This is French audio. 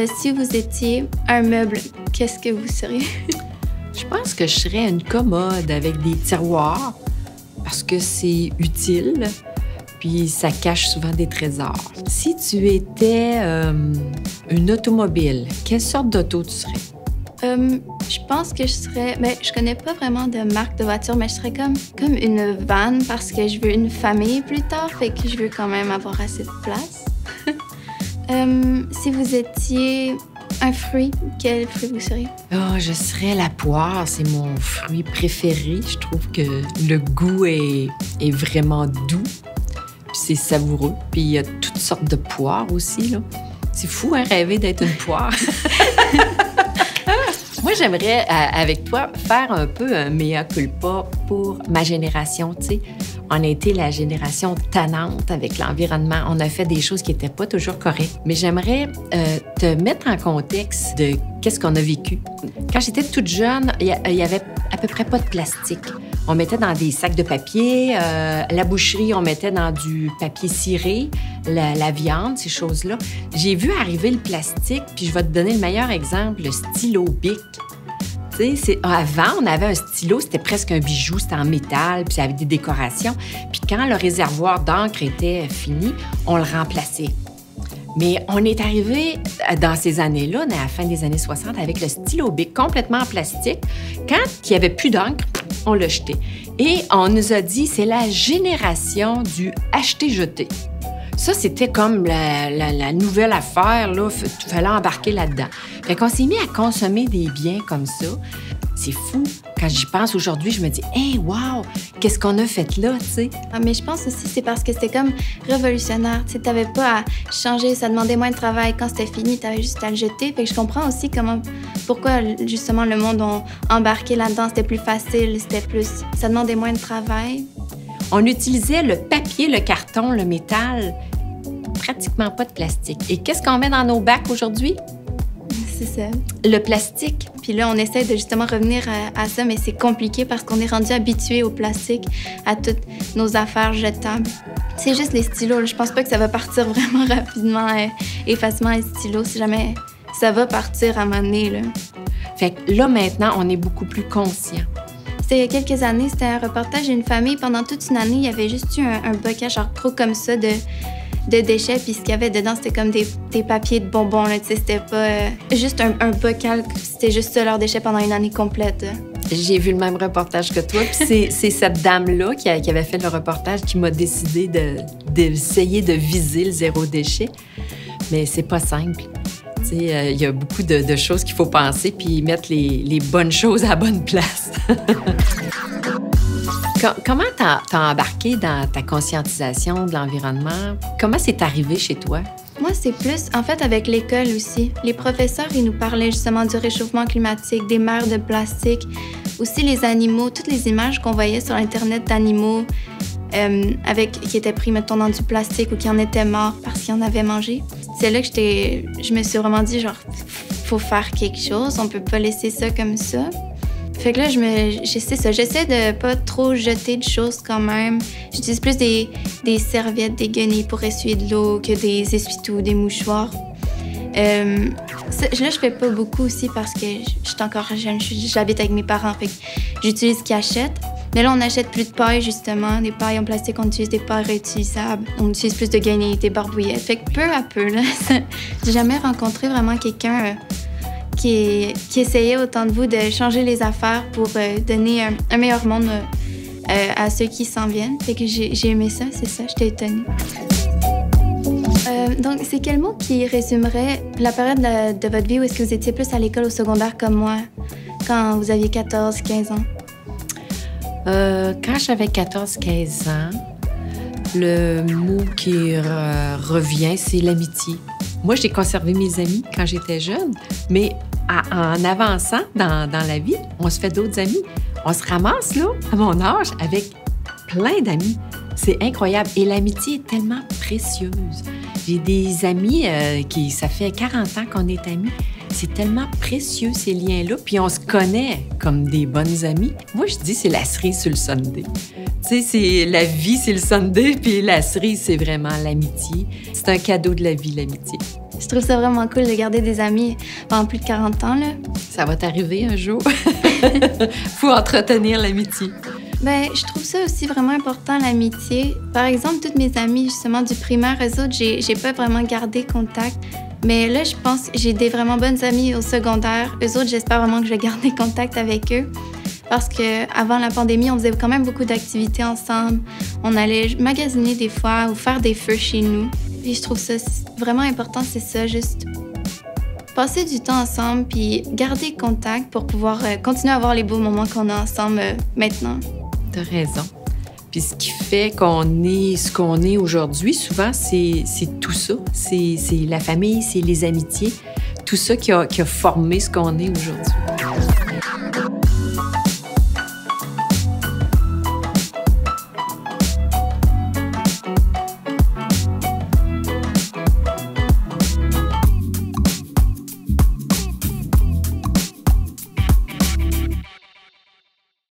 Si vous étiez un meuble, qu'est-ce que vous seriez? Je pense que je serais une commode avec des tiroirs parce que c'est utile, puis ça cache souvent des trésors. Si tu étais une automobile, quelle sorte d'auto tu serais? Je pense que je serais... Ben, je connais pas vraiment de marque de voiture, mais je serais comme une van parce que je veux une famille plus tard, fait que je veux quand même avoir assez de place. Si vous étiez un fruit, quel fruit vous seriez? Oh, je serais la poire, c'est mon fruit préféré. Je trouve que le goût est vraiment doux, puis c'est savoureux, puis il y a toutes sortes de poires aussi, là. C'est fou, hein, rêver d'être une poire. Moi, j'aimerais, avec toi, faire un peu un mea culpa pour ma génération, tu sais. On a été la génération tannante avec l'environnement. On a fait des choses qui n'étaient pas toujours correctes. Mais j'aimerais te mettre en contexte de qu'est-ce qu'on a vécu. Quand j'étais toute jeune, il y avait à peu près pas de plastique. On mettait dans des sacs de papier. La boucherie, on mettait dans du papier ciré, la viande, ces choses-là. J'ai vu arriver le plastique, puis je vais te donner le meilleur exemple, le stylo Bic. Avant, on avait un stylo, c'était presque un bijou, c'était en métal, puis avec des décorations. Puis quand le réservoir d'encre était fini, on le remplaçait. Mais on est arrivé dans ces années-là, à la fin des années 60, avec le stylo Bic complètement en plastique. Quand il n'y avait plus d'encre, on l'a jeté. Et on nous a dit, c'est la génération du acheter-jeter. Ça, c'était comme la nouvelle affaire, là. Il fallait embarquer là-dedans. Fait qu'on s'est mis à consommer des biens comme ça. C'est fou. Quand j'y pense aujourd'hui, je me dis, hey, wow, qu'est-ce qu'on a fait là, tu sais? Mais je pense aussi c'est parce que c'était comme révolutionnaire. Tu n'avais pas à changer, ça demandait moins de travail. Quand c'était fini, tu avais juste à le jeter. Fait que je comprends aussi pourquoi, justement, le monde a embarqué là-dedans. C'était plus facile, ça demandait moins de travail. On utilisait le papier, le carton, le métal, pratiquement pas de plastique. Et qu'est-ce qu'on met dans nos bacs aujourd'hui? C'est ça. Le plastique. Puis là, on essaie de justement revenir à ça, mais c'est compliqué parce qu'on est rendu habitué au plastique, à toutes nos affaires jetables. C'est juste les stylos. Là. Je pense pas que ça va partir vraiment rapidement et facilement, les stylos, si jamais ça va partir à un moment donné, là. Fait que là, maintenant, on est beaucoup plus conscient. Il y a quelques années, c'était un reportage d'une famille. Pendant toute une année, il y avait juste eu un bocal, genre trop comme ça, de déchets. Puis ce qu'il y avait dedans, c'était comme des papiers de bonbons. Là, c'était pas juste un bocal. C'était juste ça, leurs déchets pendant une année complète. J'ai vu le même reportage que toi. Puis c'est cette dame-là qui avait fait le reportage qui m'a décidé d'essayer de viser le zéro déchet. Mais c'est pas simple. Il y a beaucoup de choses qu'il faut penser puis mettre les bonnes choses à la bonne place. Comment t'as embarqué dans ta conscientisation de l'environnement? Comment c'est arrivé chez toi? Moi, c'est plus, en fait, avec l'école aussi. Les professeurs, ils nous parlaient justement du réchauffement climatique, des mers de plastique, aussi les animaux, toutes les images qu'on voyait sur Internet d'animaux qui étaient pris, mettons, dans du plastique ou qui en étaient morts parce qu'ils en avaient mangé. C'est là que je me suis vraiment dit, genre, faut faire quelque chose, on peut pas laisser ça comme ça. Fait que là, j'essaie de pas trop jeter de choses quand même. J'utilise plus des serviettes, des guenilles pour essuyer de l'eau que des essuie-tout, des mouchoirs. Là, je fais pas beaucoup aussi parce que je suis encore jeune, j'habite avec mes parents, fait que j'utilise ce qu'ils achètent. Mais là, on n'achète plus de paille, justement. Des pailles en plastique, on utilise des pailles réutilisables. On utilise plus de guenilles, des barbouillettes. Fait que peu à peu, là, j'ai jamais rencontré vraiment quelqu'un qui essayait autant de vous de changer les affaires pour donner un meilleur monde à ceux qui s'en viennent. Fait que j'ai aimé ça, c'est ça, j'étais étonnée. Donc, c'est quel mot qui résumerait la période de votre vie où est-ce que vous étiez plus à l'école au secondaire comme moi, quand vous aviez 14, 15 ans? Quand j'avais 14-15 ans, le mot qui revient, c'est l'amitié. Moi, j'ai conservé mes amis quand j'étais jeune, mais en avançant dans la vie, on se fait d'autres amis. On se ramasse, là, à mon âge, avec plein d'amis. C'est incroyable. Et l'amitié est tellement précieuse. J'ai des amis ça fait 40 ans qu'on est amis. C'est tellement précieux, ces liens-là. Puis on se connaît comme des bonnes amies. Moi, je dis c'est la cerise sur le sundae. Tu sais, la vie, c'est le sundae, puis la cerise, c'est vraiment l'amitié. C'est un cadeau de la vie, l'amitié. Je trouve ça vraiment cool de garder des amis pendant plus de 40 ans, là. Ça va t'arriver un jour. Faut entretenir l'amitié. Ben, je trouve ça aussi vraiment important, l'amitié. Par exemple, toutes mes amies, justement, du primaire, eux autres, j'ai pas vraiment gardé contact. Mais là, je pense que j'ai des vraiment bonnes amies au secondaire. Eux autres, j'espère vraiment que je vais garder contact avec eux. Parce qu'avant la pandémie, on faisait quand même beaucoup d'activités ensemble. On allait magasiner des fois ou faire des feux chez nous. Puis je trouve ça vraiment important, c'est ça, juste passer du temps ensemble puis garder contact pour pouvoir continuer à avoir les beaux moments qu'on a ensemble maintenant. T'as raison. Puis ce qui fait qu'on est ce qu'on est aujourd'hui, souvent, c'est tout ça. C'est la famille, c'est les amitiés. Tout ça qui a formé ce qu'on est aujourd'hui.